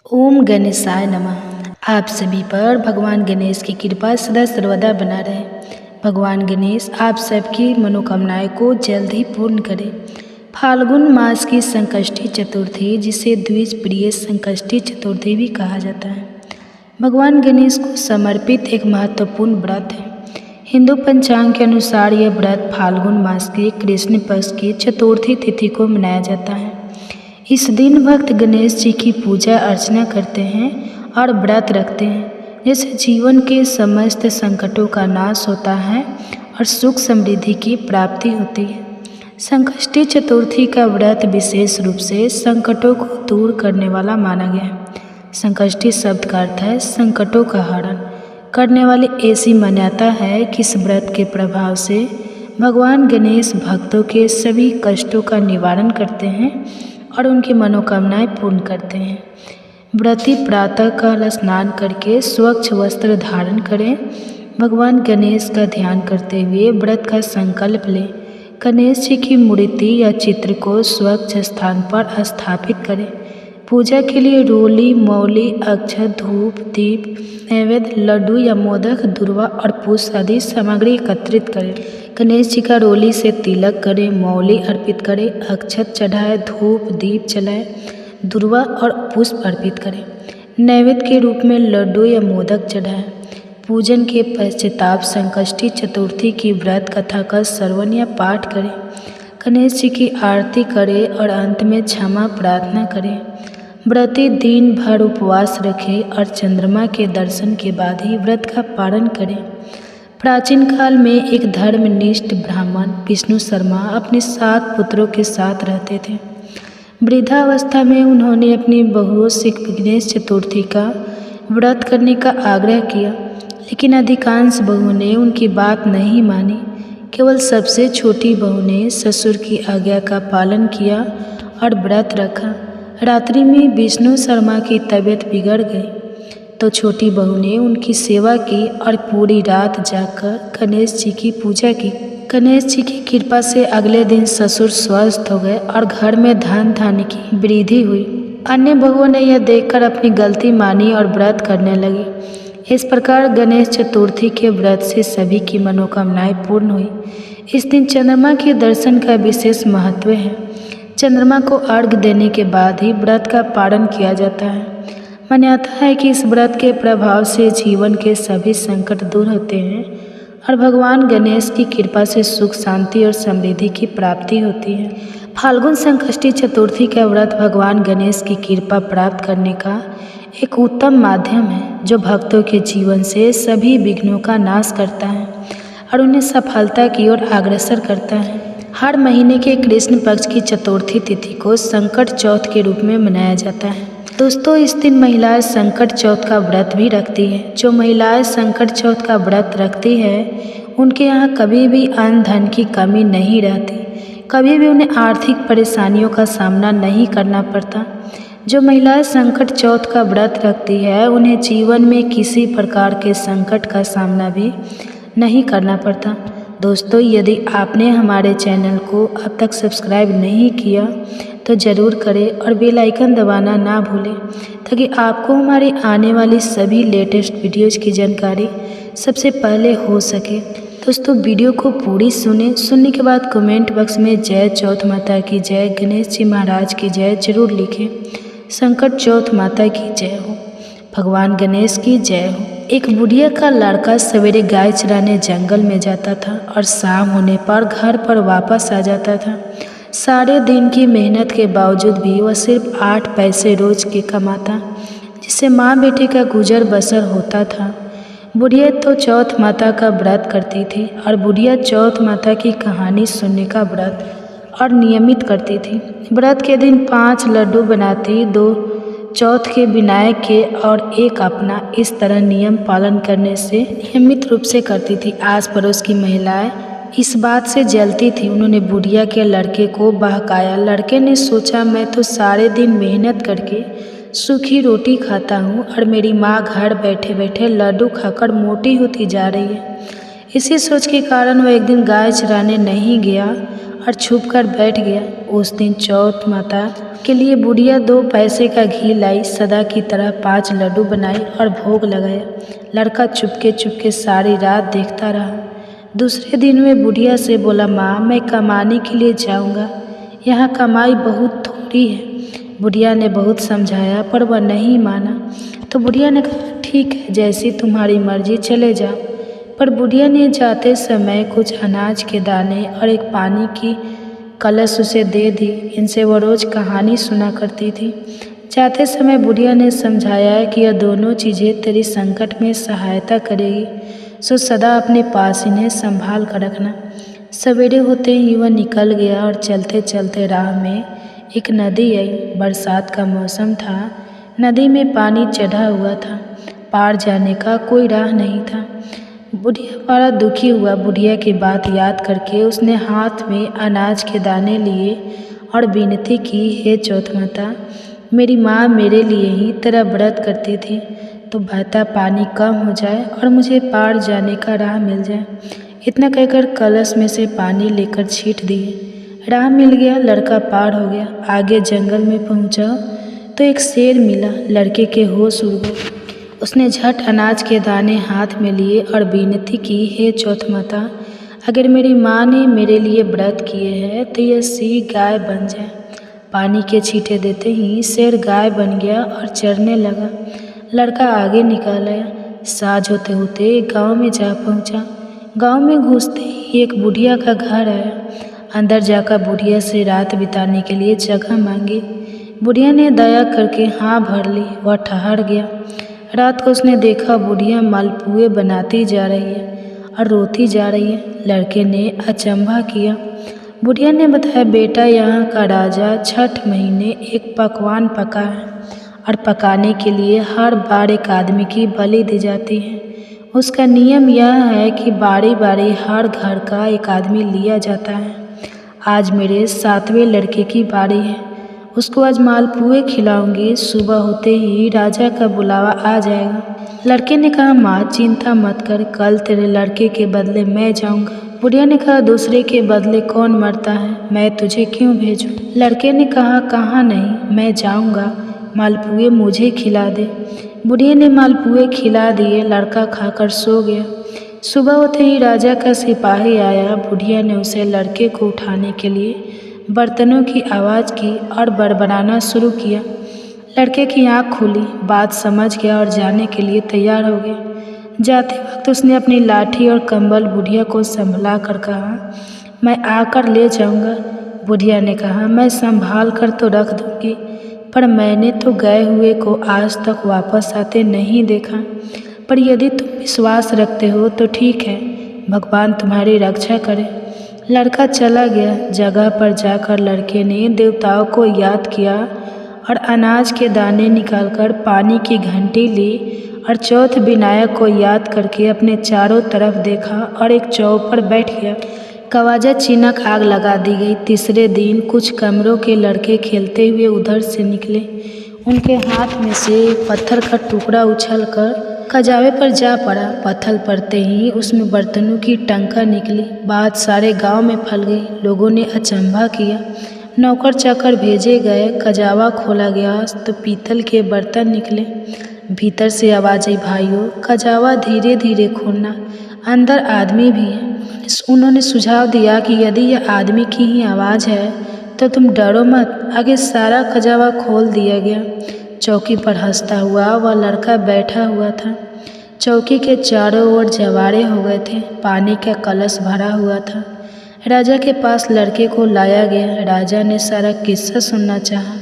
ओम गणेशाय नमः। आप सभी पर भगवान गणेश की कृपा सदा सर्वदा बना रहे। भगवान गणेश आप सबकी मनोकामनाएं को जल्द ही पूर्ण करें। फाल्गुन मास की संकष्टी चतुर्थी, जिसे द्विज प्रिय संकष्टी चतुर्थी भी कहा जाता है, भगवान गणेश को समर्पित एक महत्वपूर्ण व्रत है। हिंदू पंचांग के अनुसार यह व्रत फाल्गुन मास के कृष्ण पक्ष की चतुर्थी तिथि को मनाया जाता है। इस दिन भक्त गणेश जी की पूजा अर्चना करते हैं और व्रत रखते हैं, जिससे जीवन के समस्त संकटों का नाश होता है और सुख समृद्धि की प्राप्ति होती है। संकष्टी चतुर्थी का व्रत विशेष रूप से संकटों को दूर करने वाला माना गया है। संकष्टी शब्द का अर्थ है संकटों का हरण करने वाली। ऐसी मान्यता है कि इस व्रत के प्रभाव से भगवान गणेश भक्तों के सभी कष्टों का निवारण करते हैं और उनकी मनोकामनाएं पूर्ण करते हैं। व्रती प्रातः काल स्नान करके स्वच्छ वस्त्र धारण करें। भगवान गणेश का ध्यान करते हुए व्रत का संकल्प लें। गणेश जी की मूर्ति या चित्र को स्वच्छ स्थान पर स्थापित करें। पूजा के लिए रोली, मौली, अक्षत, धूप, दीप, नैवेद्य, लड्डू या मोदक, दुर्वा और पुष्प आदि सामग्री एकत्रित करें। गणेश जी का रोली से तिलक करें, मौली अर्पित करें, अक्षत चढ़ाएं, धूप दीप जलाएं, दुर्वा और पुष्प अर्पित करें। नैवेद्य के रूप में लड्डू या मोदक चढ़ाएं। पूजन के पश्चाताप संकष्टी चतुर्थी की व्रत कथा का श्रवण या पाठ करें। गणेश जी की आरती करें और अंत में क्षमा प्रार्थना करें। व्रती दिन भर उपवास रखें और चंद्रमा के दर्शन के बाद ही व्रत का पालन करें। प्राचीन काल में एक धर्मनिष्ठ ब्राह्मण विष्णु शर्मा अपने 7 पुत्रों के साथ रहते थे। वृद्धावस्था में उन्होंने अपनी बहुओं से गणेश चतुर्थी का व्रत करने का आग्रह किया, लेकिन अधिकांश बहुओं ने उनकी बात नहीं मानी। केवल सबसे छोटी बहू ने ससुर की आज्ञा का पालन किया और व्रत रखा। रात्रि में विष्णु शर्मा की तबीयत बिगड़ गई तो छोटी बहू ने उनकी सेवा की और पूरी रात जाकर गणेश जी की पूजा की। गणेश जी की कृपा से अगले दिन ससुर स्वस्थ हो गए और घर में धन धान्य की वृद्धि हुई। अन्य बहुओं ने यह देखकर अपनी गलती मानी और व्रत करने लगी। इस प्रकार गणेश चतुर्थी के व्रत से सभी की मनोकामनाएं पूर्ण हुई। इस दिन चंद्रमा के दर्शन का विशेष महत्व है। चंद्रमा को अर्घ्य देने के बाद ही व्रत का पालन किया जाता है। मान्यता है कि इस व्रत के प्रभाव से जीवन के सभी संकट दूर होते हैं और भगवान गणेश की कृपा से सुख शांति और समृद्धि की प्राप्ति होती है। फाल्गुन संकष्टी चतुर्थी का व्रत भगवान गणेश की कृपा प्राप्त करने का एक उत्तम माध्यम है, जो भक्तों के जीवन से सभी विघ्नों का नाश करता है और उन्हें सफलता की ओर अग्रसर करता है। हर महीने के कृष्ण पक्ष की चतुर्थी तिथि को संकट चौथ के रूप में मनाया जाता है। दोस्तों, इस दिन महिलाएं संकट चौथ का व्रत भी रखती हैं। जो महिलाएं संकट चौथ का व्रत रखती है, उनके यहाँ कभी भी अन्न धन की कमी नहीं रहती। कभी भी उन्हें आर्थिक परेशानियों का सामना नहीं करना पड़ता। जो महिलाएं संकट चौथ का व्रत रखती है, उन्हें जीवन में किसी प्रकार के संकट का सामना भी नहीं करना पड़ता। दोस्तों, यदि आपने हमारे चैनल को अब तक सब्सक्राइब नहीं किया तो ज़रूर करें और बेल आइकन दबाना ना भूलें, ताकि आपको हमारी आने वाली सभी लेटेस्ट वीडियोज़ की जानकारी सबसे पहले हो सके। दोस्तों, वीडियो को पूरी सुनने के बाद कमेंट बॉक्स में जय चौथ माता की जय, गणेश जी महाराज की जय जरूर लिखें। संकट चौथ माता की जय हो, भगवान गणेश की जय हो। एक बुढ़िया का लड़का सवेरे गाय चराने जंगल में जाता था और शाम होने पर घर पर वापस आ जाता था। सारे दिन की मेहनत के बावजूद भी वह सिर्फ 8 पैसे रोज के कमाता, जिससे माँ बेटे का गुजर बसर होता था। बुढ़िया तो चौथ माता का व्रत करती थी और बुढ़िया चौथ माता की कहानी सुनने का व्रत और नियमित करती थी। व्रत के दिन 5 लड्डू बनाती, 2 चौथ के विनायक के और 1 अपना। इस तरह नियम पालन करने से नियमित रूप से करती थी। आस पड़ोस की महिलाएं इस बात से जलती थी। उन्होंने बुढ़िया के लड़के को बहकाया। लड़के ने सोचा, मैं तो सारे दिन मेहनत करके सूखी रोटी खाता हूँ और मेरी माँ घर बैठे बैठे लड्डू खाकर मोटी होती जा रही है। इसी सोच के कारण वह एक दिन गाय चराने नहीं गया और छुपकर बैठ गया। उस दिन चौथ माता के लिए बुढ़िया 2 पैसे का घी लाई, सदा की तरह 5 लड्डू बनाए और भोग लगाया। लड़का चुपके चुपके सारी रात देखता रहा। दूसरे दिन वे बुढ़िया से बोला, माँ मैं कमाने के लिए जाऊँगा, यहाँ कमाई बहुत थोड़ी है। बुढ़िया ने बहुत समझाया पर वह नहीं माना। तो बुढ़िया ने कहा, ठीक है, जैसी तुम्हारी मर्जी, चले जाओ। पर बुढ़िया ने जाते समय कुछ अनाज के दाने और एक पानी की कलश उसे दे दी। इनसे वो रोज़ कहानी सुना करती थी। जाते समय बुढ़िया ने समझाया कि यह दोनों चीज़ें तेरी संकट में सहायता करेगी, सो सदा अपने पास इन्हें संभाल कर रखना। सवेरे होते ही वह निकल गया और चलते चलते राह में एक नदी आई। बरसात का मौसम था। नदी में पानी चढ़ा हुआ था। पार जाने का कोई राह नहीं था। बुढ़िया बड़ा दुखी हुआ। बुढ़िया की बात याद करके उसने हाथ में अनाज के दाने लिए और विनती की, हे चौथ माता, मेरी माँ मेरे लिए ही तेरा व्रत करती थी, तो बहता पानी कम हो जाए और मुझे पार जाने का राह मिल जाए। इतना कहकर कलश में से पानी लेकर छींट दिए। राह मिल गया। लड़का पार हो गया। आगे जंगल में पहुंचा तो एक शेर मिला। लड़के के होश उड़ गए। उसने झट अनाज के दाने हाथ में लिए और विनती की, हे चौथ माता, अगर मेरी माँ ने मेरे लिए व्रत किए हैं तो यह सी गाय बन जाए। पानी के छींटे देते ही शेर गाय बन गया और चरने लगा। लड़का आगे निकल आया। साँझ होते होते गांव में जा पहुंचा। गांव में घुसते ही एक बुढ़िया का घर आया। अंदर जाकर बुढ़िया से रात बिताने के लिए जगह मांगी। बुढ़िया ने दया करके हाँ भर ली। वह ठहर गया। रात को उसने देखा बुढ़िया मालपुए बनाती जा रही है और रोती जा रही है। लड़के ने अचंभा किया। बुढ़िया ने बताया, बेटा, यहाँ का राजा छठ महीने एक पकवान पका है और पकाने के लिए हर बार एक आदमी की बलि दी जाती है। उसका नियम यह है कि बारी बारी हर घर का एक आदमी लिया जाता है। आज मेरे 7वें लड़के की बारी है। उसको आज मालपुए खिलाऊंगी। सुबह होते ही राजा का बुलावा आ जाएगा। लड़के ने कहा, माँ चिंता मत कर, कल तेरे लड़के के बदले मैं जाऊंगा। बुढ़िया ने कहा, दूसरे के बदले कौन मरता है, मैं तुझे क्यों भेजूं? लड़के ने कहा, कहाँ नहीं, मैं जाऊंगा, मालपुए मुझे खिला दे। बुढ़िया ने मालपुए खिला दिए। लड़का खाकर सो गया। सुबह होते ही राजा का सिपाही आया। बुढ़िया ने उसे लड़के को उठाने के लिए बर्तनों की आवाज़ की और बड़बड़ाना शुरू किया। लड़के की आँख खुली, बात समझ गया और जाने के लिए तैयार हो गया। जाते वक्त उसने अपनी लाठी और कंबल बुढ़िया को संभला कर कहा, मैं आकर ले जाऊंगा। बुढ़िया ने कहा, मैं संभाल कर तो रख दूंगी, पर मैंने तो गए हुए को आज तक वापस आते नहीं देखा। पर यदि तुम विश्वास रखते हो तो ठीक है, भगवान तुम्हारी रक्षा करे। लड़का चला गया। जगह पर जाकर लड़के ने देवताओं को याद किया और अनाज के दाने निकालकर पानी की घंटी ली और चौथ विनायक को याद करके अपने चारों तरफ देखा और एक चौक पर बैठ गया। कवाजा चिनक आग लगा दी गई। तीसरे दिन कुछ कमरों के लड़के खेलते हुए उधर से निकले। उनके हाथ में से एक पत्थर का टुकड़ा उछलकर खजावे पर जा पड़ा। पत्थर पड़ते ही उसमें बर्तनों की टंका निकली। बात सारे गांव में फैल गई। लोगों ने अचंभा किया। नौकर चाकर भेजे गए। खजावा खोला गया तो पीतल के बर्तन निकले। भीतर से आवाज़ आई, भाइयों, खजावा धीरे धीरे खोलना, अंदर आदमी भी है। उन्होंने सुझाव दिया कि यदि यह आदमी की ही आवाज़ है तो तुम डरो मत। आगे सारा खजावा खोल दिया गया। चौकी पर हंसता हुआ वह लड़का बैठा हुआ था। चौकी के चारों ओर जवारे हो गए थे। पानी का कलश भरा हुआ था। राजा के पास लड़के को लाया गया। राजा ने सारा किस्सा सुनना चाहा।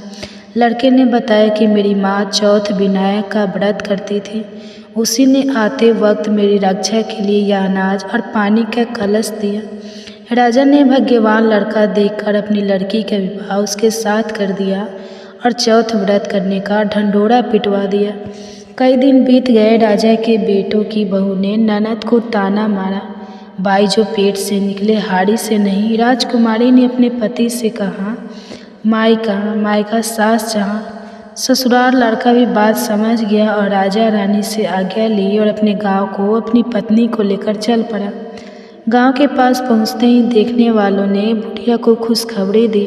लड़के ने बताया कि मेरी माँ चौथ विनायक का व्रत करती थी। उसी ने आते वक्त मेरी रक्षा के लिए यह अनाज और पानी का कलश दिया। राजा ने भाग्यवान लड़का देखकर अपनी लड़की का विवाह उसके साथ कर दिया और चौथ व्रत करने का ढंढोरा पिटवा दिया। कई दिन बीत गए। राजा के बेटों की बहू ने ननद को ताना मारा, भाई जो पेट से निकले हाड़ी से नहीं। राजकुमारी ने अपने पति से कहा, माई कहाँ, माई का सास जहाँ। ससुराल लड़का भी बात समझ गया और राजा रानी से आज्ञा ली और अपने गांव को अपनी पत्नी को लेकर चल पड़ा। गांव के पास पहुंचते ही देखने वालों ने बुढ़िया को खुशखबरी दी।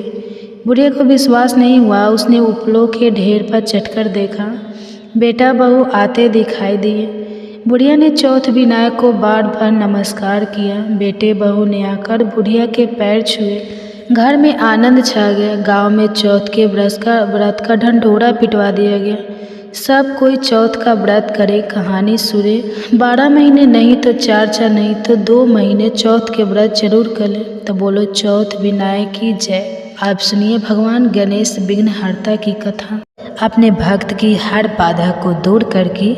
बुढ़िया को विश्वास नहीं हुआ। उसने उपलों के ढेर पर चढ़कर देखा। बेटा बहू आते दिखाई दिए। बुढ़िया ने चौथ विनायक को बार बार नमस्कार किया। बेटे बहू ने आकर बुढ़िया के पैर छुए। घर में आनंद छा गया। गांव में चौथ के व्रत का ढंढोरा पिटवा दिया गया। सब कोई चौथ का व्रत करे, कहानी सुने। 12 महीने नहीं तो 4 नहीं तो 2 महीने चौथ के व्रत जरूर करें। तो बोलो चौथ विनायक की जय। आप सुनिए भगवान गणेश विघ्नहर्ता की कथा। अपने भक्त की हर बाधा को दूर करके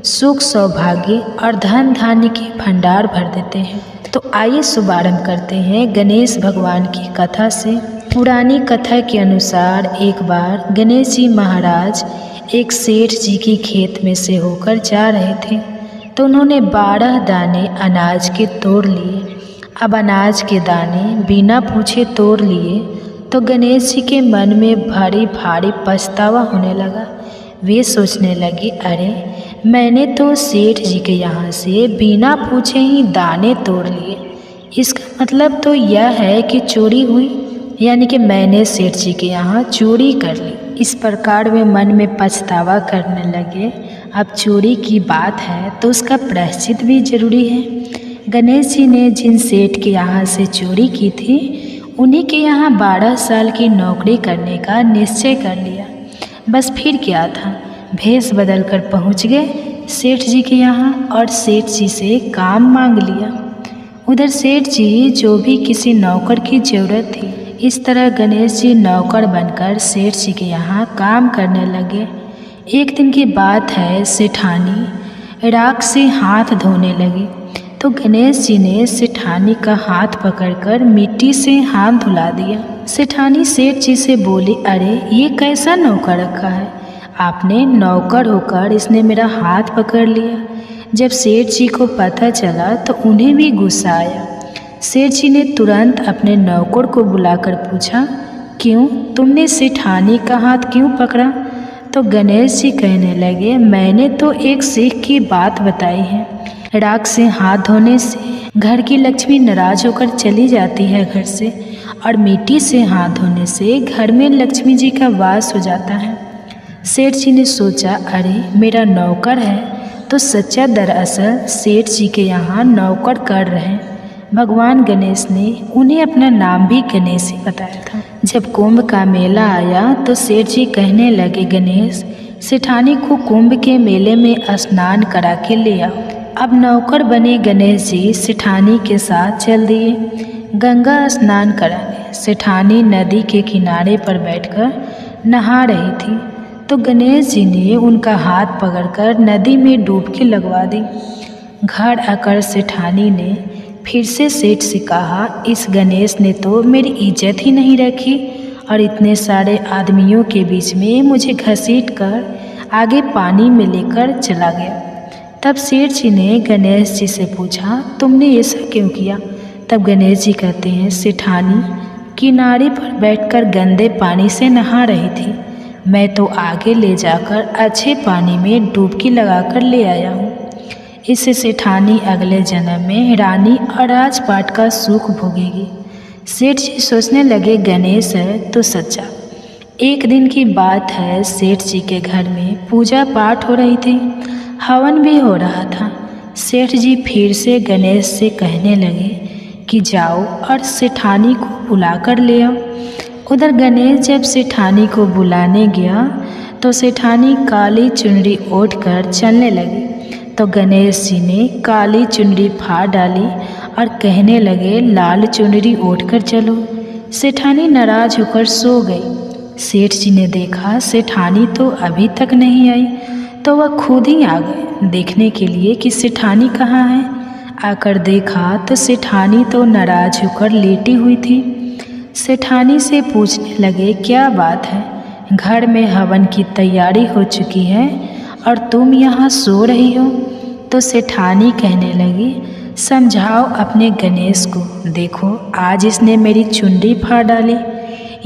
सुख सौभाग्य और धन धान्य के भंडार भर देते हैं। तो आइए शुभारंभ करते हैं गणेश भगवान की कथा से। पुरानी कथा के अनुसार एक बार गणेश जी महाराज एक सेठ जी की खेत में से होकर जा रहे थे, तो उन्होंने 12 दाने अनाज के तोड़ लिए। अब अनाज के दाने बिना पूछे तोड़ लिए तो गणेश जी के मन में भारी भारी पछतावा होने लगा। वे सोचने लगे, अरे मैंने तो सेठ जी के यहाँ से बिना पूछे ही दाने तोड़ लिए। इसका मतलब तो यह है कि चोरी हुई, यानी कि मैंने सेठ जी के यहाँ चोरी कर ली। इस प्रकार वे मन में पछतावा करने लगे। अब चोरी की बात है तो उसका प्रायश्चित भी जरूरी है। गणेश जी ने जिन सेठ के यहाँ से चोरी की थी उन्हीं के यहाँ 12 साल की नौकरी करने का निश्चय कर लिया। बस फिर क्या था, भेष बदल कर पहुँच गए सेठ जी के यहाँ और सेठ जी से काम मांग लिया। उधर सेठ जी जो भी किसी नौकर की ज़रूरत थी। इस तरह गणेश जी नौकर बनकर सेठ जी के यहाँ काम करने लगे। एक दिन की बात है, सेठानी राख से हाथ धोने लगी तो गणेश जी ने सेठानी का हाथ पकड़कर मिट्टी से हाथ धुला दिया। सेठानी सेठ जी से बोली, अरे ये कैसा नौकर रखा है, आपने नौकर होकर इसने मेरा हाथ पकड़ लिया। जब सेठ जी को पता चला तो उन्हें भी गुस्सा आया। सेठ जी ने तुरंत अपने नौकर को बुलाकर पूछा, क्यों तुमने सेठानी का हाथ क्यों पकड़ा? तो गणेश जी कहने लगे, मैंने तो एक सीख की बात बताई है। राख से हाथ धोने से घर की लक्ष्मी नाराज होकर चली जाती है घर से, और मिट्टी से हाथ धोने से घर में लक्ष्मी जी का वास हो जाता है। सेठ जी ने सोचा, अरे मेरा नौकर है तो सच्चा दरअसल सेठ जी के यहाँ नौकर कर रहे हैं। भगवान गणेश ने उन्हें अपना नाम भी गणेश ही बताया था। जब कुंभ का मेला आया तो सेठ जी कहने लगे, गणेश सेठानी को कुंभ के मेले में स्नान करा के ले आओ। अब नौकर बने गणेश जी सेठानी के साथ चल दिए गंगा स्नान कराने। सेठानी नदी के किनारे पर बैठकर नहा रही थी तो गणेश जी ने उनका हाथ पकड़कर नदी में डुबकी लगवा दी। घर आकर सेठानी ने फिर से सेठ से कहा, इस गणेश ने तो मेरी इज्जत ही नहीं रखी और इतने सारे आदमियों के बीच में मुझे घसीट कर आगे पानी में लेकर चला गया। तब सेठ जी ने गणेश जी से पूछा, तुमने ऐसा क्यों किया? तब गणेश जी कहते हैं, सेठानी किनारे पर बैठकर गंदे पानी से नहा रही थी, मैं तो आगे ले जाकर अच्छे पानी में डुबकी लगाकर ले आया हूँ। इससे सेठानी अगले जन्म में रानी और राजपाट का सुख भोगेगी। सेठ जी सोचने लगे, गणेश है तो सच्चा। एक दिन की बात है, सेठ जी के घर में पूजा पाठ हो रही थी, हवन भी हो रहा था। सेठ जी फिर से गणेश से कहने लगे कि जाओ और सेठानी को बुला कर ले आओ। उधर गणेश जब सेठानी को बुलाने गया तो सेठानी काली चुनरी ओढ़ कर चलने लगी। तो गणेश जी ने काली चुनरी फाड़ डाली और कहने लगे, लाल चुनरी ओढ़कर चलो। सेठानी नाराज होकर सो गई। सेठ जी ने देखा सेठानी तो अभी तक नहीं आई, तो वह खुद ही आ गए देखने के लिए कि सेठानी कहाँ है। आकर देखा तो सेठानी तो नाराज होकर लेटी हुई थी। सेठानी से पूछने लगे, क्या बात है, घर में हवन की तैयारी हो चुकी है और तुम यहाँ सो रही हो? तो सेठानी कहने लगी, समझाओ अपने गणेश को, देखो आज इसने मेरी चुनरी फाड़ डाली।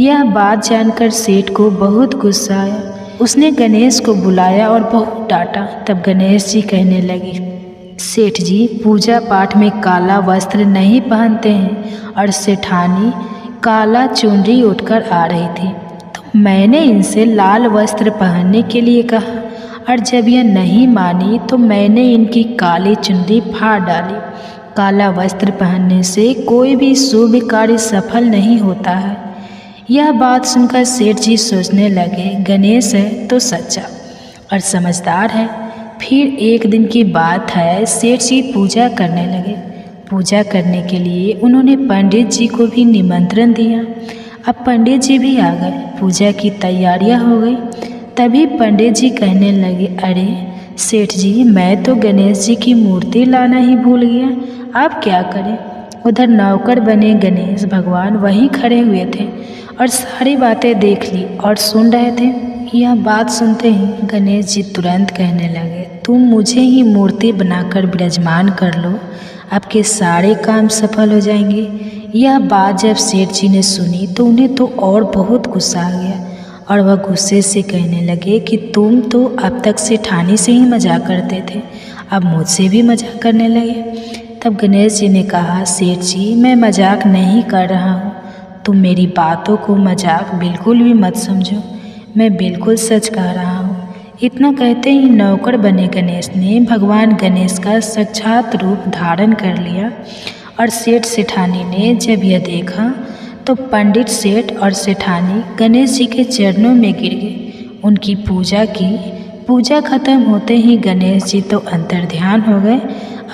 यह बात जानकर सेठ को बहुत गुस्सा आया। उसने गणेश को बुलाया और बहुत डांटा। तब गणेश जी कहने लगे, सेठ जी पूजा पाठ में काला वस्त्र नहीं पहनते हैं और सेठानी काला चुनरी उठकर आ रही थी, तो मैंने इनसे लाल वस्त्र पहनने के लिए कहा और जब यह नहीं मानी तो मैंने इनकी काली चुनरी फाड़ डाली। काला वस्त्र पहनने से कोई भी शुभ कार्य सफल नहीं होता है। यह बात सुनकर सेठ जी सोचने लगे, गणेश है तो सच्चा और समझदार है। फिर एक दिन की बात है, सेठ जी पूजा करने लगे। पूजा करने के लिए उन्होंने पंडित जी को भी निमंत्रण दिया। अब पंडित जी भी आ गए, पूजा की तैयारियां हो गई। तभी पंडित जी कहने लगे, अरे सेठ जी, मैं तो गणेश जी की मूर्ति लाना ही भूल गया, आप क्या करें। उधर नौकर बने गणेश भगवान वहीं खड़े हुए थे और सारी बातें देख ली और सुन रहे थे। यह बात सुनते ही गणेश जी तुरंत कहने लगे, तुम मुझे ही मूर्ति बनाकर विराजमान कर लो, आपके सारे काम सफल हो जाएंगे। यह बात जब सेठ जी ने सुनी तो उन्हें तो और बहुत गुस्सा आ गया और वह गुस्से से कहने लगे कि तुम तो अब तक सेठानी से ही मजाक करते थे, अब मुझसे भी मजाक करने लगे। तब गणेश जी ने कहा, सेठ जी मैं मजाक नहीं कर रहा हूँ, तुम मेरी बातों को मजाक बिल्कुल भी मत समझो, मैं बिल्कुल सच कह रहा हूँ। इतना कहते ही नौकर बने गणेश ने भगवान गणेश का साक्षात रूप धारण कर लिया और सेठ सेठानी ने जब यह देखा तो पंडित सेठ और सेठानी गणेश जी के चरणों में गिर गए, उनकी पूजा की। पूजा खत्म होते ही गणेश जी तो अंतर्ध्यान हो गए।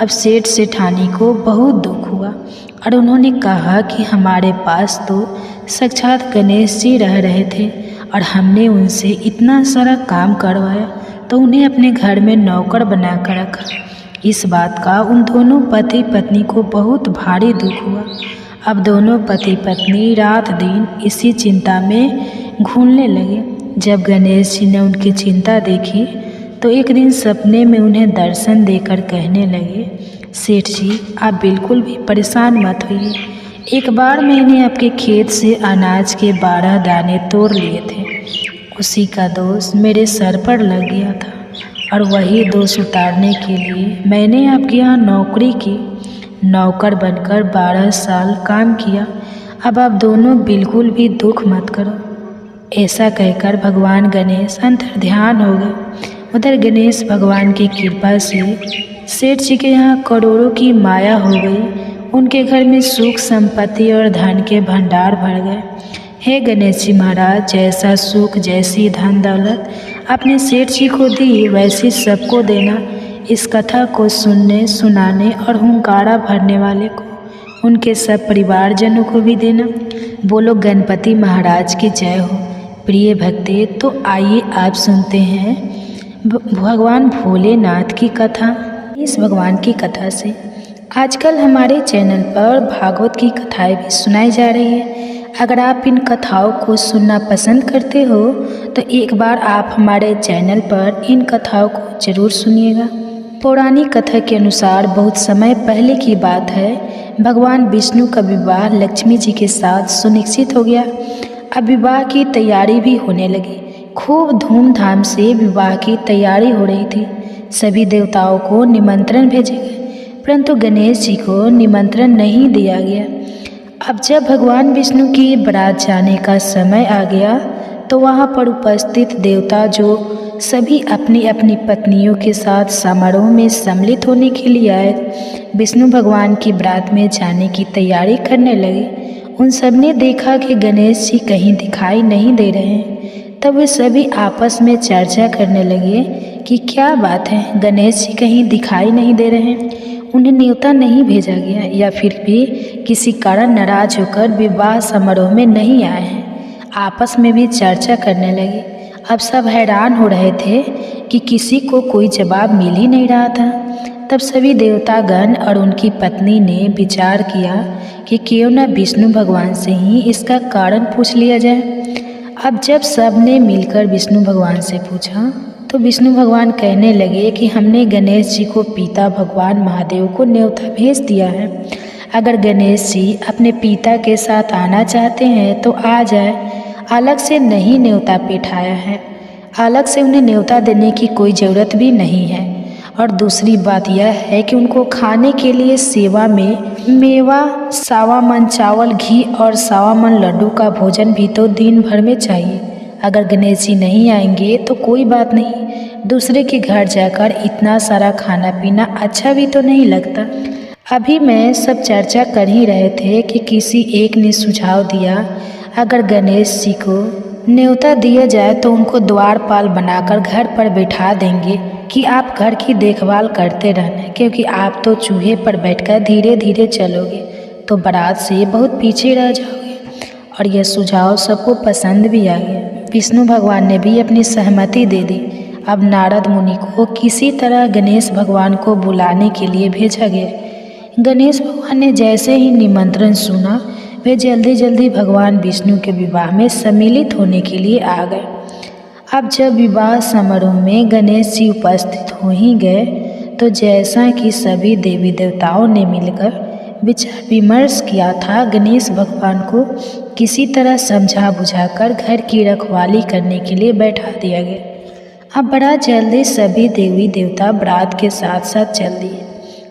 अब सेठ सेठानी को बहुत दुख हुआ और उन्होंने कहा कि हमारे पास तो साक्षात गणेश जी रह रहे थे और हमने उनसे इतना सारा काम करवाया, तो उन्हें अपने घर में नौकर बना कर रखा। इस बात का उन दोनों पति पत्नी को बहुत भारी दुख हुआ। अब दोनों पति पत्नी रात दिन इसी चिंता में घूमने लगे। जब गणेश जी ने उनकी चिंता देखी तो एक दिन सपने में उन्हें दर्शन देकर कहने लगे, सेठ जी आप बिल्कुल भी परेशान मत होइए, एक बार मैंने आपके खेत से अनाज के 12 दाने तोड़ लिए थे, उसी का दोष मेरे सर पर लग गया था और वही दोष उतारने के लिए मैंने आपके यहाँ नौकरी की। नौकर बनकर 12 साल काम किया, अब आप दोनों बिल्कुल भी दुख मत करो। ऐसा कहकर भगवान गणेश अंतर्ध्यान हो गए। उधर गणेश भगवान की कृपा से सेठ जी के यहाँ करोड़ों की माया हो गई। उनके घर में सुख संपत्ति और धन के भंडार भर गए। हे गणेश जी महाराज, जैसा सुख जैसी धन दौलत आपने सेठ जी को दी वैसी सबको देना। इस कथा को सुनने सुनाने और हुंकारा भरने वाले को, उनके सब परिवारजनों को भी देना। बोलो गणपति महाराज की जय हो। प्रिय भक्ते, तो आइए आप सुनते हैं भगवान भोलेनाथ की कथा। इस भगवान की कथा से आजकल हमारे चैनल पर भागवत की कथाएं भी सुनाई जा रही है। अगर आप इन कथाओं को सुनना पसंद करते हो तो एक बार आप हमारे चैनल पर इन कथाओं को जरूर सुनिएगा। पौराणिक कथा के अनुसार बहुत समय पहले की बात है, भगवान विष्णु का विवाह लक्ष्मी जी के साथ सुनिश्चित हो गया। अब विवाह की तैयारी भी होने लगी। खूब धूमधाम से विवाह की तैयारी हो रही थी। सभी देवताओं को निमंत्रण भेजे गए, परंतु गणेश जी को निमंत्रण नहीं दिया गया। अब जब भगवान विष्णु की बारात जाने का समय आ गया तो वहाँ पर उपस्थित देवता जो सभी अपनी अपनी पत्नियों के साथ समारोह में सम्मिलित होने के लिए आए, विष्णु भगवान की बारात में जाने की तैयारी करने लगे। उन सब ने देखा कि गणेश जी कहीं दिखाई नहीं दे रहे हैं। तब वे सभी आपस में चर्चा करने लगे कि क्या बात है, गणेश जी कहीं दिखाई नहीं दे रहे हैं, उन्हें न्योता नहीं भेजा गया या फिर भी किसी कारण नाराज होकर विवाह समारोह में नहीं आए हैं। आपस में भी चर्चा करने लगे। अब सब हैरान हो रहे थे कि किसी को कोई जवाब मिल ही नहीं रहा था। तब सभी देवतागण और उनकी पत्नी ने विचार किया कि क्यों न विष्णु भगवान से ही इसका कारण पूछ लिया जाए। अब जब सब ने मिलकर विष्णु भगवान से पूछा तो विष्णु भगवान कहने लगे कि हमने गणेश जी को पिता भगवान महादेव को न्योता भेज दिया है। अगर गणेश जी अपने पिता के साथ आना चाहते हैं तो आ जाए, अलग से नहीं न्योता पिठाया है, अलग से उन्हें न्योता देने की कोई ज़रूरत भी नहीं है। और दूसरी बात यह है कि उनको खाने के लिए सेवा में मेवा, सावा मन चावल, घी और सावा मन लड्डू का भोजन भी तो दिन भर में चाहिए। अगर गणेश जी नहीं आएंगे तो कोई बात नहीं, दूसरे के घर जाकर इतना सारा खाना पीना अच्छा भी तो नहीं लगता। अभी मैं सब चर्चा कर ही रहे थे कि किसी एक ने सुझाव दिया, अगर गणेश जी को न्योता दिया जाए तो उनको द्वारपाल बनाकर घर पर बैठा देंगे कि आप घर की देखभाल करते रहना, क्योंकि आप तो चूहे पर बैठकर धीरे धीरे चलोगे तो बारात से बहुत पीछे रह जाओगे। और यह सुझाव सबको पसंद भी आ गया। विष्णु भगवान ने भी अपनी सहमति दे दी। अब नारद मुनि को किसी तरह गणेश भगवान को बुलाने के लिए भेजा गया। गणेश भगवान ने जैसे ही निमंत्रण सुना, वे जल्दी जल्दी भगवान विष्णु के विवाह में सम्मिलित होने के लिए आ गए। अब जब विवाह समारोह में गणेश जी उपस्थित हो ही गए तो जैसा कि सभी देवी देवताओं ने मिलकर विचार विमर्श किया था, गणेश भगवान को किसी तरह समझा बुझाकर घर की रखवाली करने के लिए बैठा दिया गया। अब बड़ा जल्दी सभी देवी देवता बारात के साथ साथ चल दिए।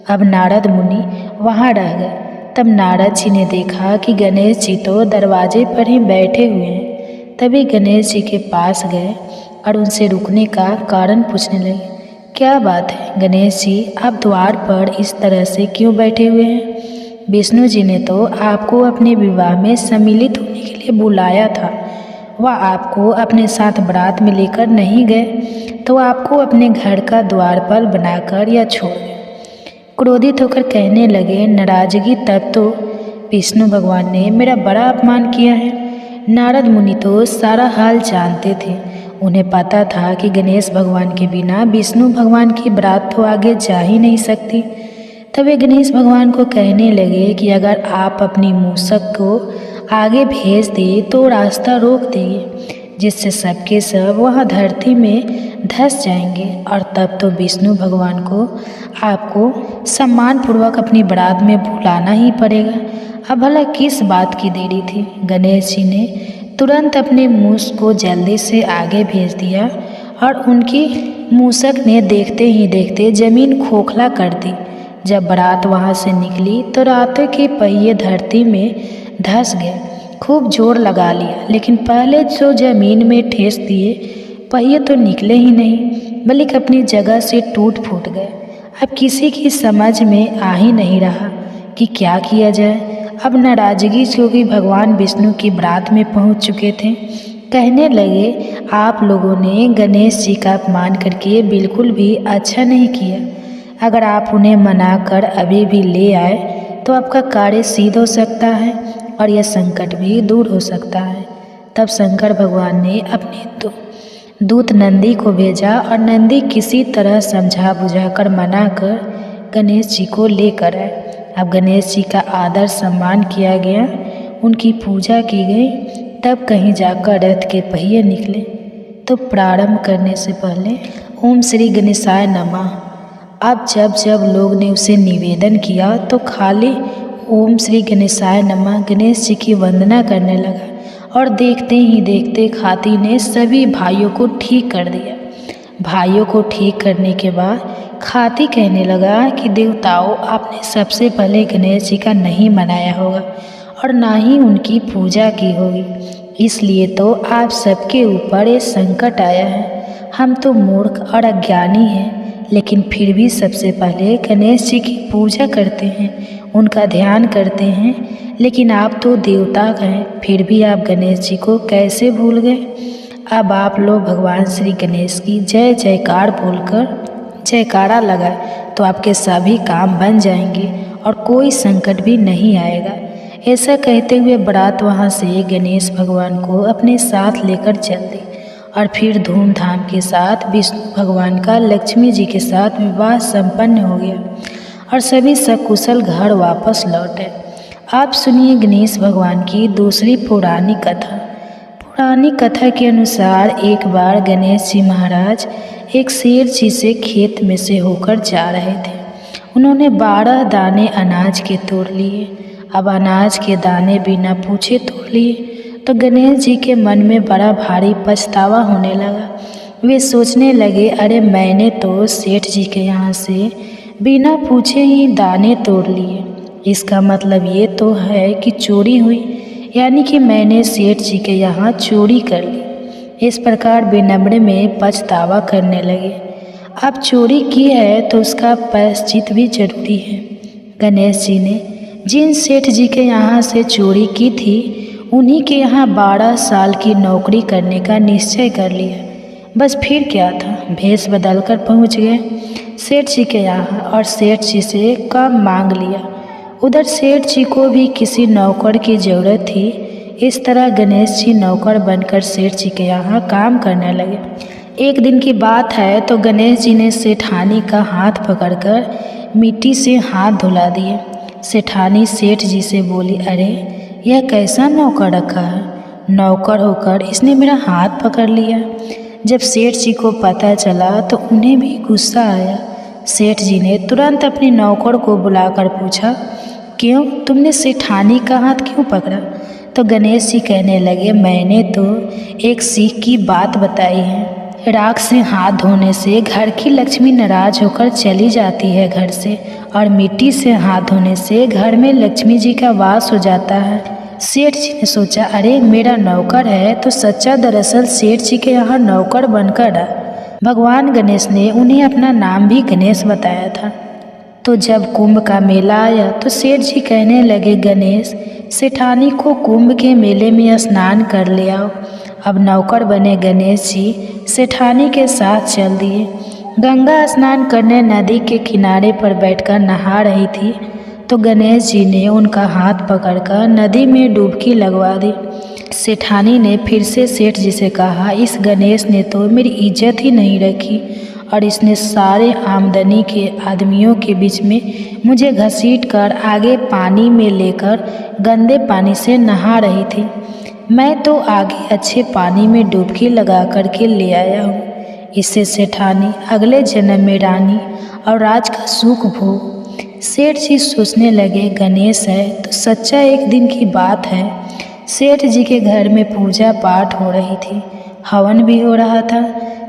अब नारद मुनि वहाँ रह गए। तब नारद जी ने देखा कि गणेश जी तो दरवाजे पर ही बैठे हुए हैं। तभी गणेश जी के पास गए और उनसे रुकने का कारण पूछने लगे। क्या बात है गणेश जी, आप द्वार पर इस तरह से क्यों बैठे हुए हैं? विष्णु जी ने तो आपको अपने विवाह में सम्मिलित होने के लिए बुलाया था। वह आपको अपने साथ बारात में लेकर नहीं गए तो आपको अपने घर का द्वारपाल बनाकर या छोड़ गए। क्रोधित होकर कहने लगे, नाराजगी तब तो विष्णु भगवान ने मेरा बड़ा अपमान किया है। नारद मुनि तो सारा हाल जानते थे। उन्हें पता था कि गणेश भगवान के बिना विष्णु भगवान की बारात तो आगे जा ही नहीं सकती। तब वे गणेश भगवान को कहने लगे कि अगर आप अपनी मूसक को आगे भेज दे तो रास्ता रोक देंगे, जिससे सबके सब वहाँ धरती में धंस जाएंगे और तब तो विष्णु भगवान को आपको सम्मानपूर्वक अपनी बारात में बुलाना ही पड़ेगा। अब भला किस बात की देरी थी? गणेश जी ने तुरंत अपने मूस को जल्दी से आगे भेज दिया और उनकी मूसक ने देखते ही देखते जमीन खोखला कर दी। जब बारात वहाँ से निकली तो रातों के पहिए धरती में धंस गए। खूब जोर लगा लिया, लेकिन पहले जो जमीन में ठेस दिए पहिए तो निकले ही नहीं, बल्कि अपनी जगह से टूट फूट गए। अब किसी की समझ में आ ही नहीं रहा कि क्या किया जाए। अब नाराजगी क्योंकि भगवान विष्णु की बारात में पहुंच चुके थे, कहने लगे, आप लोगों ने गणेश जी का अपमान करके बिल्कुल भी अच्छा नहीं किया। अगर आप उन्हें मना कर अभी भी ले आए तो आपका कार्य सिद्ध हो सकता है और यह संकट भी दूर हो सकता है। तब शंकर भगवान ने अपने दूत नंदी को भेजा और नंदी किसी तरह समझा बुझाकर मना कर गणेश जी को लेकर आए। अब गणेश जी का आदर सम्मान किया गया, उनकी पूजा की गई। तब कहीं जाकर रथ के पहिए निकले तो प्रारंभ करने से पहले ओम श्री गणेशाय नमः। अब जब जब लोग ने उसे निवेदन किया तो खाली ओम श्री गणेशाय नमः गणेश जी की वंदना करने लगा और देखते ही देखते हाथी ने सभी भाइयों को ठीक कर दिया। भाइयों को ठीक करने के बाद हाथी कहने लगा कि देवताओं, आपने सबसे पहले गणेश जी का नहीं मनाया होगा और ना ही उनकी पूजा की होगी, इसलिए तो आप सबके ऊपर ये संकट आया है। हम तो मूर्ख और अज्ञानी हैं, लेकिन फिर भी सबसे पहले गणेश जी की पूजा करते हैं, उनका ध्यान करते हैं। लेकिन आप तो देवता हैं, फिर भी आप गणेश जी को कैसे भूल गए? अब आप लोग भगवान श्री गणेश की जय जयकार बोलकर जयकारा लगाए तो आपके सभी काम बन जाएंगे और कोई संकट भी नहीं आएगा। ऐसा कहते हुए बारात वहाँ से गणेश भगवान को अपने साथ लेकर चल दी और फिर धूमधाम के साथ विष्णु भगवान का लक्ष्मी जी के साथ विवाह संपन्न हो गया और सभी सकुशल घर वापस लौटे। आप सुनिए गणेश भगवान की दूसरी पौराणिक कथा। पौराणिक कथा के अनुसार एक बार गणेश जी महाराज एक शेर जी से खेत में से होकर जा रहे थे। उन्होंने 12 दाने अनाज के तोड़ लिए। अब अनाज के दाने बिना पूछे तोड़ लिए तो गणेश जी के मन में बड़ा भारी पछतावा होने लगा। वे सोचने लगे, अरे मैंने तो सेठ जी के यहाँ से बिना पूछे ही दाने तोड़ लिए। इसका मतलब ये तो है कि चोरी हुई, यानी कि मैंने सेठ जी के यहाँ चोरी कर ली। इस प्रकार विनम्र में पछतावा करने लगे। अब चोरी की है तो उसका प्रायश्चित भी जरूरी है। गणेश जी ने जिन सेठ जी के यहाँ से चोरी की थी उन्हीं के यहाँ 12 साल की नौकरी करने का निश्चय कर लिया। बस फिर क्या था, भेष बदल कर पहुँच गए सेठ जी के यहाँ और सेठ जी से काम मांग लिया। उधर सेठ जी को भी किसी नौकर की ज़रूरत थी। इस तरह गणेश जी नौकर बनकर सेठ जी के यहाँ काम करने लगे। एक दिन की बात है तो गणेश जी ने सेठानी का हाथ पकड़कर मिट्टी से हाथ धुला दिए। सेठानी सेठ जी से बोली, अरे यह कैसा नौकर रखा है, नौकर होकर इसने मेरा हाथ पकड़ लिया। जब सेठ जी को पता चला तो उन्हें भी गुस्सा आया। सेठ जी ने तुरंत अपने नौकर को बुलाकर पूछा, क्यों तुमने सेठानी का हाथ क्यों पकड़ा? तो गणेश जी कहने लगे, मैंने तो एक सीख की बात बताई है। राख से हाथ धोने से घर की लक्ष्मी नाराज होकर चली जाती है घर से, और मिट्टी से हाथ धोने से घर में लक्ष्मी जी का वास हो जाता है। सेठ जी ने सोचा, अरे मेरा नौकर है तो सच्चा दरअसल सेठ जी के यहाँ नौकर बनकर आ। भगवान गणेश ने उन्हें अपना नाम भी गणेश बताया था। तो जब कुंभ का मेला आया तो सेठ जी कहने लगे, गणेश सेठानी को कुंभ के मेले में स्नान कर ले आओ। अब नौकर बने गणेश जी सेठानी के साथ चल दिए। गंगा स्नान करने नदी के किनारे पर बैठकर नहा रही थी तो गणेश जी ने उनका हाथ पकड़कर नदी में डुबकी लगवा दी। सेठानी ने फिर से सेठ जी से कहा, इस गणेश ने तो मेरी इज्जत ही नहीं रखी और इसने सारे आमदनी के आदमियों के बीच में मुझे घसीट कर आगे पानी में लेकर गंदे पानी से नहा रही थी। मैं तो आगे अच्छे पानी में डुबकी लगा कर के ले आया हूँ। इससे सेठानी अगले जन्म में रानी और राज का सुख भोग। सेठ जी सोचने लगे, गणेश है तो सच्चा। एक दिन की बात है, सेठ जी के घर में पूजा पाठ हो रही थी, हवन भी हो रहा था।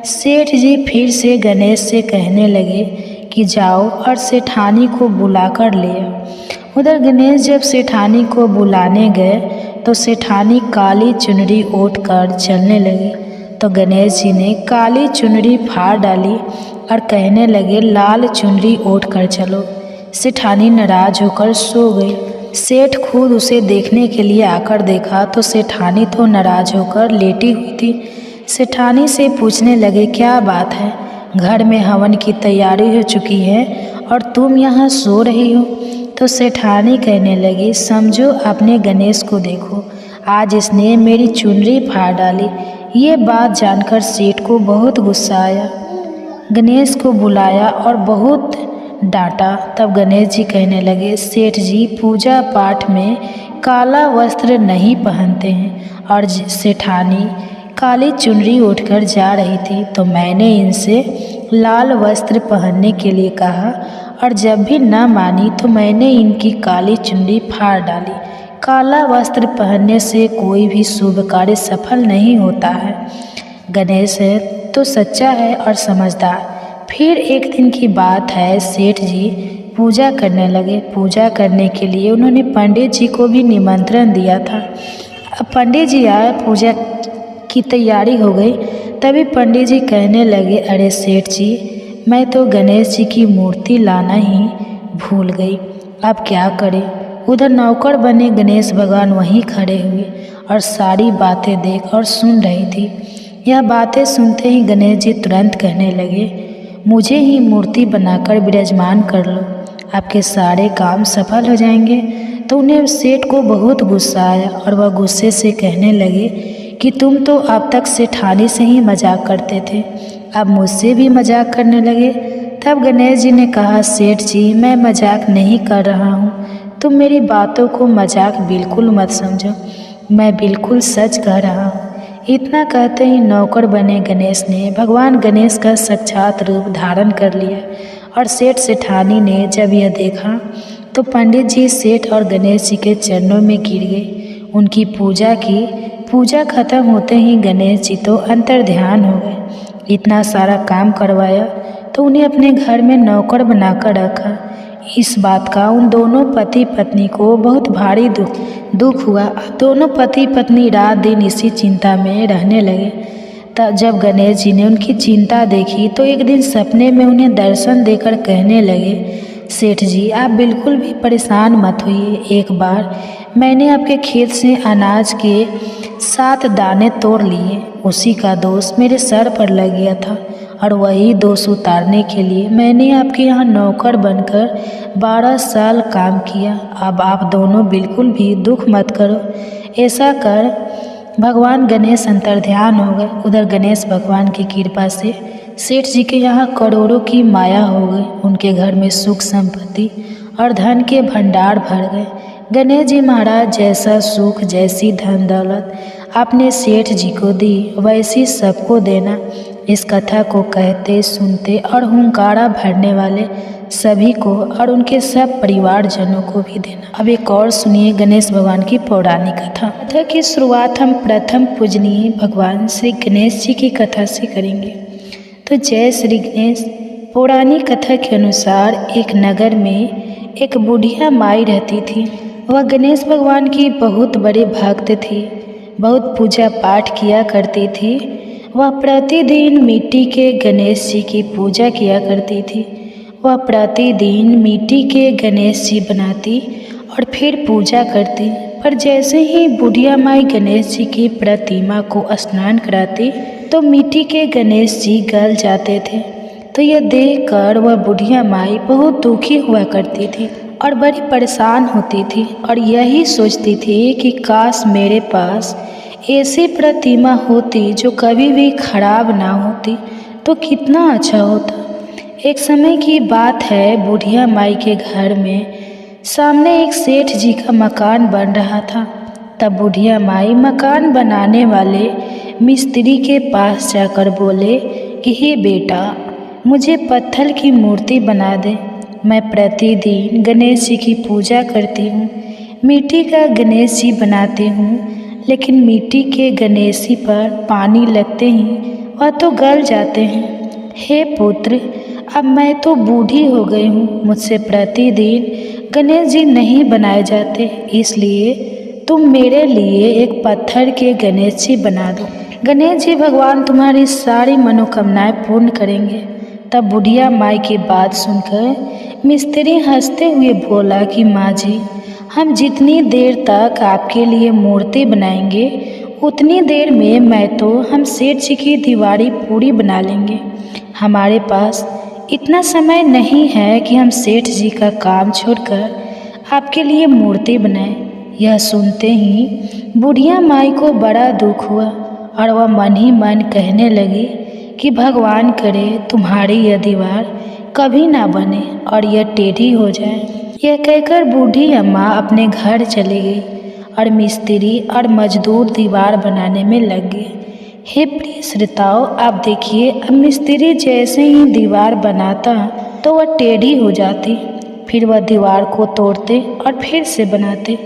सेठ जी फिर से गणेश से कहने लगे कि जाओ और सेठानी को बुला कर ले आओ। उधर गणेश जब सेठानी को बुलाने गए तो सेठानी काली चुनरी ओढ़ कर चलने लगी। तो गणेश जी ने काली चुनरी फाड़ डाली और कहने लगे, लाल चुनरी ओढ़ कर चलो। सेठानी नाराज होकर सो गई। सेठ खुद उसे देखने के लिए आकर देखा तो सेठानी तो नाराज होकर लेटी हुई थी। सेठानी से पूछने लगे, क्या बात है, घर में हवन की तैयारी हो चुकी है और तुम यहाँ सो रही हो? तो सेठानी कहने लगी, समझो अपने गणेश को देखो, आज इसने मेरी चुनरी फाड़ डाली। ये बात जानकर सेठ को बहुत गुस्सा आया। गणेश को बुलाया और बहुत डांटा। तब गणेश जी कहने लगे, सेठ जी पूजा पाठ में काला वस्त्र नहीं पहनते हैं और सेठानी काली चुनरी उठकर जा रही थी तो मैंने इनसे लाल वस्त्र पहनने के लिए कहा और जब भी न मानी तो मैंने इनकी काली चुनरी फाड़ डाली। काला वस्त्र पहनने से कोई भी शुभ कार्य सफल नहीं होता है। गणेश है तो सच्चा है और समझदार। फिर एक दिन की बात है, सेठ जी पूजा करने लगे। पूजा करने के लिए उन्होंने पंडित जी को भी निमंत्रण दिया था। अब पंडित जी आए, पूजा की तैयारी हो गई। तभी पंडित जी कहने लगे, अरे सेठ जी, मैं तो गणेश जी की मूर्ति लाना ही भूल गई, अब क्या करें? उधर नौकर बने गणेश भगवान वहीं खड़े हुए और सारी बातें देख और सुन रही थी। यह बातें सुनते ही गणेश जी तुरंत कहने लगे, मुझे ही मूर्ति बनाकर विराजमान कर लो, आपके सारे काम सफल हो जाएंगे। तो उन्हें सेठ को बहुत गुस्सा आया और वह गुस्से से कहने लगे कि तुम तो अब तक सेठानी से ही मजाक करते थे, अब मुझसे भी मजाक करने लगे। तब गणेश जी ने कहा, सेठ जी मैं मजाक नहीं कर रहा हूँ, तुम मेरी बातों को मजाक बिल्कुल मत समझो, मैं बिल्कुल सच कह रहा हूँ। इतना कहते ही नौकर बने गणेश ने भगवान गणेश का साक्षात रूप धारण कर लिया और सेठ सेठानी ने जब यह देखा तो पंडित जी सेठ और गणेश जी के चरणों में गिर गए, उनकी पूजा की। पूजा खत्म होते ही गणेश जी तो अंतर्ध्यान हो गए। इतना सारा काम करवाया तो उन्हें अपने घर में नौकर बनाकर रखा। इस बात का उन दोनों पति पत्नी को बहुत भारी दुख हुआ। अब दोनों पति पत्नी रात दिन इसी चिंता में रहने लगे। तब जब गणेश जी ने उनकी चिंता देखी तो एक दिन सपने में उन्हें दर्शन देकर कहने लगे, सेठ जी आप बिल्कुल भी परेशान मत होइए। एक बार मैंने आपके खेत से अनाज के 7 दाने तोड़ लिए, उसी का दोष मेरे सर पर लग गया था और वही दोष उतारने के लिए मैंने आपके यहाँ नौकर बनकर 12 साल काम किया। अब आप दोनों बिल्कुल भी दुख मत करो। ऐसा कर भगवान गणेश अंतर्ध्यान हो गए। उधर गणेश भगवान की कृपा से सेठ जी के यहाँ करोड़ों की माया हो गई। उनके घर में सुख संपत्ति और धन के भंडार भर गए। गणेश जी महाराज जैसा सुख जैसी धन दौलत आपने सेठ जी को दी वैसी सबको देना। इस कथा को कहते सुनते और हुंकारा भरने वाले सभी को और उनके सब परिवारजनों को भी देना। अब एक और सुनिए गणेश भगवान की पौराणिक कथा की शुरुआत हम प्रथम पूजनीय भगवान श्री गणेश जी की कथा से करेंगे। तो जय श्री गणेश। पौराणिक कथा के अनुसार एक नगर में एक बुढ़िया माई रहती थी। वह गणेश भगवान की बहुत बड़े भक्त थी, बहुत पूजा पाठ किया करती थी। वह प्रतिदिन मिट्टी के गणेश जी की पूजा किया करती थी। वह प्रतिदिन मिट्टी के गणेश जी बनाती और फिर पूजा करती। पर जैसे ही बुढ़िया माई गणेश जी की प्रतिमा को स्नान कराती तो मिट्टी के गणेश जी गल जाते थे। तो यह देखकर वह बुढ़िया माई बहुत दुखी हुआ करती थी और बड़ी परेशान होती थी और यही सोचती थी कि काश मेरे पास ऐसी प्रतिमा होती जो कभी भी खराब ना होती तो कितना अच्छा होता। एक समय की बात है, बुढ़िया माई के घर में सामने एक सेठ जी का मकान बन रहा था। तब बुढ़िया माई मकान बनाने वाले मिस्त्री के पास जाकर बोले कि हे बेटा मुझे पत्थर की मूर्ति बना दे। मैं प्रतिदिन गणेश जी की पूजा करती हूँ, मिट्टी का गणेश जी बनाती हूँ, लेकिन मिट्टी के गणेश जी पर पानी लगते ही वह तो गल जाते हैं। हे पुत्र अब मैं तो बूढ़ी हो गई हूँ, मुझसे प्रतिदिन गणेश जी नहीं बनाए जाते, इसलिए तुम मेरे लिए एक पत्थर के गणेश जी बना दो। गणेश जी भगवान तुम्हारी सारी मनोकामनाएं पूर्ण करेंगे। तब बुढ़िया माई की बात सुनकर मिस्त्री हंसते हुए बोला कि माँ जी हम जितनी देर तक आपके लिए मूर्ति बनाएंगे उतनी देर में हम सेठ जी की दीवारी पूरी बना लेंगे। हमारे पास इतना समय नहीं है कि हम सेठ जी का काम छोड़कर आपके लिए मूर्ति बनाएं। यह सुनते ही बुढ़िया माई को बड़ा दुख हुआ और वह मन ही मन कहने लगी कि भगवान करे तुम्हारी यह दीवार कभी ना बने और यह टेढ़ी हो जाए। यह कहकर बूढ़ी अम्मा अपने घर चली गई और मिस्त्री और मजदूर दीवार बनाने में लग गए। हे प्रिय श्रोताओं आप देखिए, अब मिस्त्री जैसे ही दीवार बनाता तो वह टेढ़ी हो जाती, फिर वह दीवार को तोड़ते और फिर से बनाते।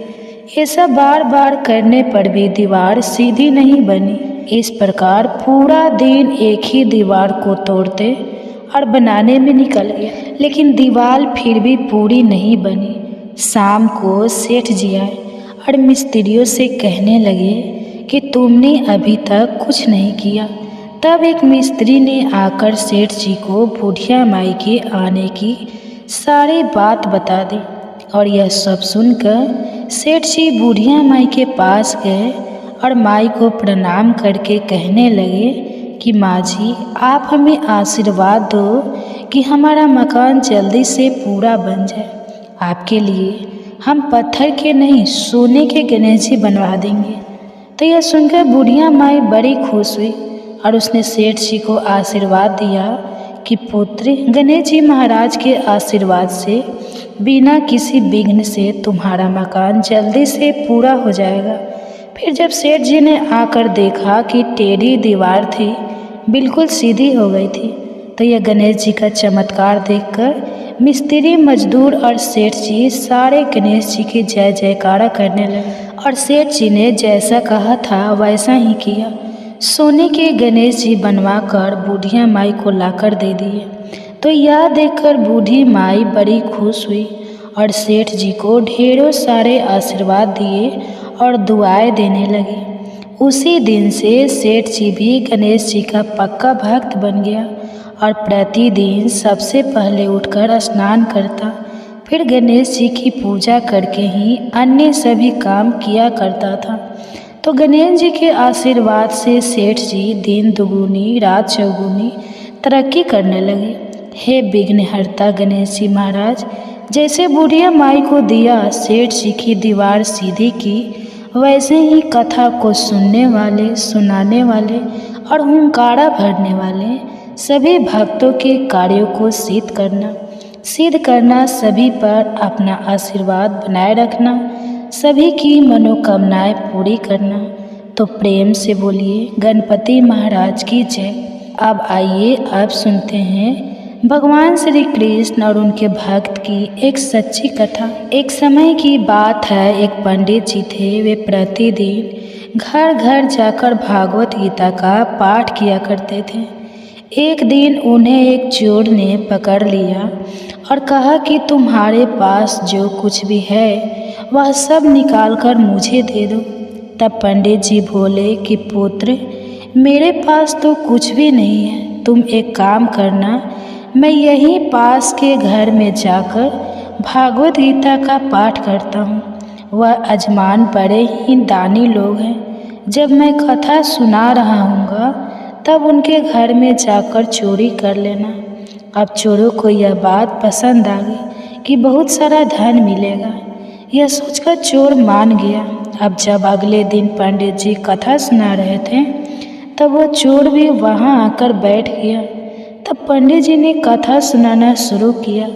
ऐसा बार बार करने पर भी दीवार सीधी नहीं बनी। इस प्रकार पूरा दिन एक ही दीवार को तोड़ते और बनाने में निकल गया, लेकिन दीवार फिर भी पूरी नहीं बनी। शाम को सेठ जी आए और मिस्त्रियों से कहने लगे कि तुमने अभी तक कुछ नहीं किया। तब एक मिस्त्री ने आकर सेठ जी को बुढ़िया माई के आने की सारी बात बता दी और यह सब सुनकर सेठ जी बुढ़िया माई के पास गए और माई को प्रणाम करके कहने लगे कि माँ जी आप हमें आशीर्वाद दो कि हमारा मकान जल्दी से पूरा बन जाए। आपके लिए हम पत्थर के नहीं सोने के गणेश जी बनवा देंगे। तो यह सुनकर बुढ़िया माई बड़ी खुश हुई और उसने सेठ जी को आशीर्वाद दिया कि पुत्र गणेश जी महाराज के आशीर्वाद से बिना किसी विघ्न से तुम्हारा मकान जल्दी से पूरा हो जाएगा। फिर जब सेठ जी ने आकर देखा कि टेढ़ी दीवार थी बिल्कुल सीधी हो गई थी, तो यह गणेश जी का चमत्कार देखकर मिस्त्री मजदूर और सेठ जी सारे गणेश जी की जय जयकारा करने लगे और सेठ जी ने जैसा कहा था वैसा ही किया। सोने के गणेश जी बनवा कर बूढ़िया माई को लाकर दे दिए। तो यह देखकर बूढ़ी माई बड़ी खुश हुई और सेठ जी को ढेरों सारे आशीर्वाद दिए और दुआएं देने लगी। उसी दिन से सेठ जी भी गणेश जी का पक्का भक्त बन गया और प्रतिदिन सबसे पहले उठकर स्नान करता, फिर गणेश जी की पूजा करके ही अन्य सभी काम किया करता था। तो गणेश जी के आशीर्वाद से सेठ जी दिन दुगुनी रात चौगुनी तरक्की करने लगे। हे विघ्नहर्ता गणेश जी महाराज, जैसे बुढ़िया माई को दिया सेठ जी की दीवार सीधी की, वैसे ही कथा को सुनने वाले, सुनाने वाले और हुंकारा भरने वाले सभी भक्तों के कार्यों को सिद्ध करना, सभी पर अपना आशीर्वाद बनाए रखना, सभी की मनोकामनाएं पूरी करना। तो प्रेम से बोलिए गणपति महाराज की जय। अब आइए आप सुनते हैं भगवान श्री कृष्ण और उनके भक्त की एक सच्ची कथा। एक समय की बात है, एक पंडित जी थे। वे प्रतिदिन घर घर जाकर भागवत गीता का पाठ किया करते थे। एक दिन उन्हें एक चोर ने पकड़ लिया और कहा कि तुम्हारे पास जो कुछ भी है वह सब निकाल कर मुझे दे दो। तब पंडित जी बोले कि पुत्र, मेरे पास तो कुछ भी नहीं है। तुम एक काम करना, मैं यहीं पास के घर में जाकर भागवत गीता का पाठ करता हूँ। वह अजमान बड़े ही दानी लोग हैं। जब मैं कथा सुना रहा हूँगा तब उनके घर में जाकर चोरी कर लेना। अब चोरों को यह बात पसंद आ गई कि बहुत सारा धन मिलेगा। यह सोचकर चोर मान गया। अब जब अगले दिन पंडित जी कथा सुना रहे थे तब वो चोर भी वहाँ आकर बैठ गया। तब पंडित जी ने कथा सुनाना शुरू किया।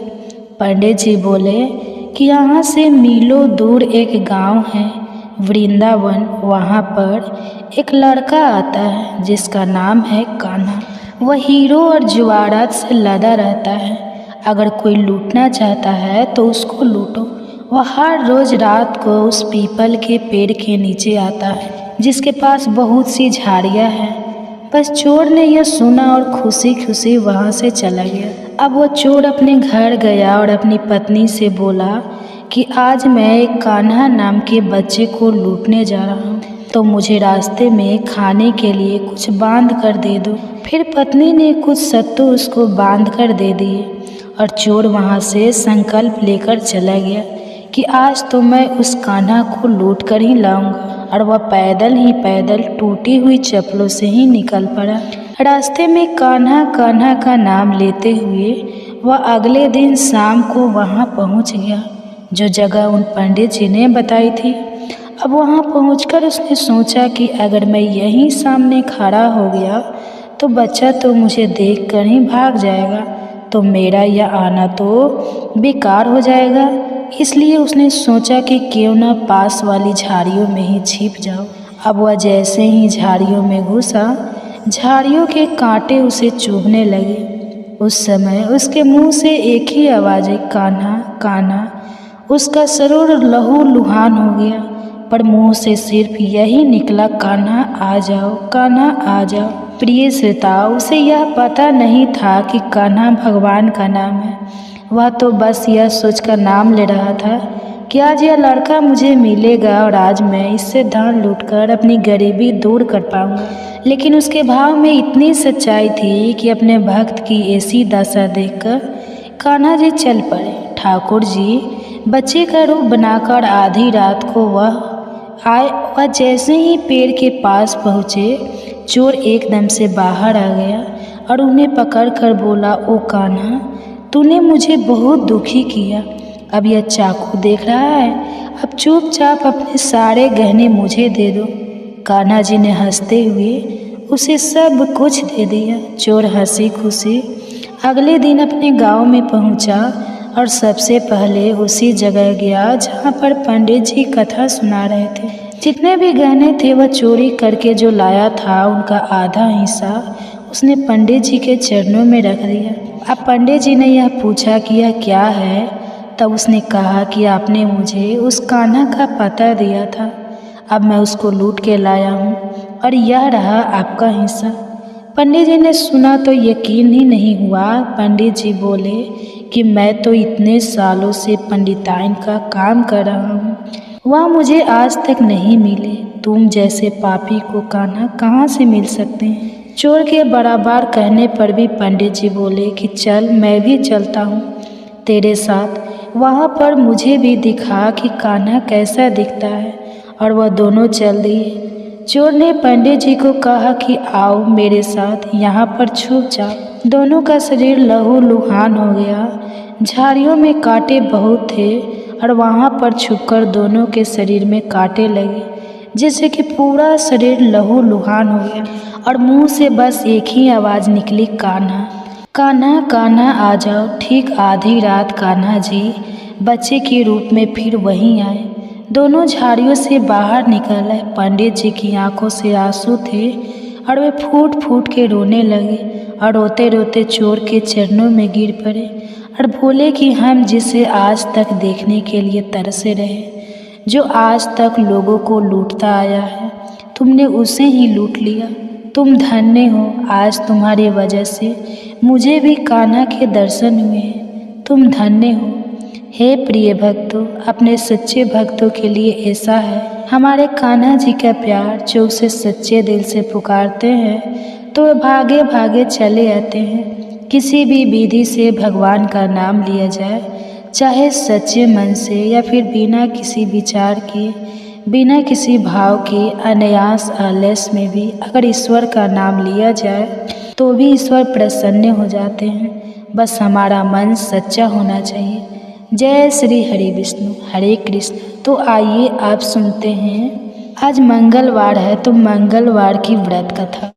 पंडित जी बोले कि यहाँ से मीलों दूर एक गांव है वृंदावन, वहाँ पर एक लड़का आता है जिसका नाम है कान्हा। वह हीरो और जवाहरात से लदा रहता है। अगर कोई लूटना चाहता है तो उसको लूटो। वह हर रोज़ रात को उस पीपल के पेड़ के नीचे आता है जिसके पास बहुत सी झाड़ियाँ हैं। बस चोर ने यह सुना और खुशी खुशी वहाँ से चला गया। अब वो चोर अपने घर गया और अपनी पत्नी से बोला कि आज मैं एक कान्हा नाम के बच्चे को लूटने जा रहा हूँ, तो मुझे रास्ते में खाने के लिए कुछ बांध कर दे दो। फिर पत्नी ने कुछ सत्तू उसको बांध कर दे दिए और चोर वहाँ से संकल्प लेकर चला गया कि आज तो मैं उस कान्हा को लूट कर ही लाऊंगा। और वह पैदल टूटी हुई चप्पलों से ही निकल पड़ा। रास्ते में कान्हा कान्हा का नाम लेते हुए वह अगले दिन शाम को वहाँ पहुँच गया जो जगह उन पंडित जी ने बताई थी। अब वहाँ पहुँचकर उसने सोचा कि अगर मैं यहीं सामने खड़ा हो गया तो बच्चा तो मुझे देखकर ही भाग जाएगा, तो मेरा यह आना तो बेकार हो जाएगा। इसलिए उसने सोचा कि क्यों न पास वाली झाड़ियों में ही छिप जाओ। अब वह जैसे ही झाड़ियों में घुसा, झाड़ियों के कांटे उसे चुभने लगे। उस समय उसके मुंह से एक ही आवाज़ आई, कान्हा कान्हा। उसका शरीर लहू लुहान हो गया, पर मुंह से सिर्फ यही निकला, कान्हा आ जाओ, कान्हा आ जाओ। प्रिय श्रोता, उसे यह पता नहीं था कि कान्हा भगवान का नाम है। वह तो बस यह सोचकर नाम ले रहा था कि आज यह लड़का मुझे मिलेगा और आज मैं इससे धन लूटकर अपनी गरीबी दूर कर पाऊंगा। लेकिन उसके भाव में इतनी सच्चाई थी कि अपने भक्त की ऐसी दशा देखकर कान्हा जी चल पड़े। ठाकुर जी बच्चे का रूप बनाकर आधी रात को वह आए। वह जैसे ही पेड़ के पास पहुँचे, चोर एकदम से बाहर आ गया और उन्हें पकड़कर बोला, ओ कान्हा, तूने मुझे बहुत दुखी किया। अब यह चाकू देख रहा है, अब चुपचाप अपने सारे गहने मुझे दे दो। कान्हा जी ने हंसते हुए उसे सब कुछ दे दिया। चोर हंसी खुशी अगले दिन अपने गांव में पहुंचा और सबसे पहले उसी जगह गया जहां पर पंडित जी कथा सुना रहे थे। जितने भी गहने थे वह चोरी करके जो लाया था उनका आधा हिस्सा उसने पंडित जी के चरणों में रख दिया। अब पंडित जी ने यह पूछा कि यह क्या है, तब उसने कहा कि आपने मुझे उस कान्हा का पता दिया था, अब मैं उसको लूट के लाया हूँ और यह रहा आपका हिस्सा। पंडित जी ने सुना तो यकीन ही नहीं हुआ। पंडित जी बोले कि मैं तो इतने सालों से पंडिताइन का काम कर रहा हूँ, वह मुझे आज तक नहीं मिले। तुम जैसे पापी को कान्हा कहाँ से मिल सकते हैं। चोर के बराबर कहने पर भी पंडित जी बोले कि चल मैं भी चलता हूँ तेरे साथ, वहाँ पर मुझे भी दिखा कि कान्हा कैसा दिखता है। और वह दोनों चल दिए। चोर ने पंडित जी को कहा कि आओ मेरे साथ, यहाँ पर छुप जाओ। दोनों का शरीर लहू लुहान हो गया। झाड़ियों में कांटे बहुत थे और वहाँ पर छुपकर दोनों के शरीर में कांटे लगे, जिससे कि पूरा शरीर लहू लुहान हो गया और मुंह से बस एक ही आवाज़ निकली, कान्हा कान्हा कान्हा आ जाओ। ठीक आधी रात कान्हा जी बच्चे के रूप में फिर वहीं आए। दोनों झाड़ियों से बाहर निकल आए। पंडित जी की आंखों से आंसू थे और वे फूट फूट के रोने लगे और रोते रोते चोर के चरणों में गिर पड़े और बोले कि हम जिसे आज तक देखने के लिए तरसे रहे, जो आज तक लोगों को लूटता आया है, तुमने उसे ही लूट लिया। तुम धन्य हो, आज तुम्हारी वजह से मुझे भी कान्हा के दर्शन हुए हैं। तुम धन्य हो। हे प्रिय भक्तों, अपने सच्चे भक्तों के लिए ऐसा है हमारे कान्हा जी का प्यार, जो उसे सच्चे दिल से पुकारते हैं तो वे भागे भागे चले आते हैं। किसी भी विधि से भगवान का नाम लिया जाए, चाहे सच्चे मन से या फिर बिना किसी विचार के, बिना किसी भाव के, अनायास आलस में भी अगर ईश्वर का नाम लिया जाए तो भी ईश्वर प्रसन्न हो जाते हैं। बस हमारा मन सच्चा होना चाहिए। जय श्री हरि विष्णु हरे कृष्ण। तो आइए आप सुनते हैं, आज मंगलवार है तो मंगलवार की व्रत कथा।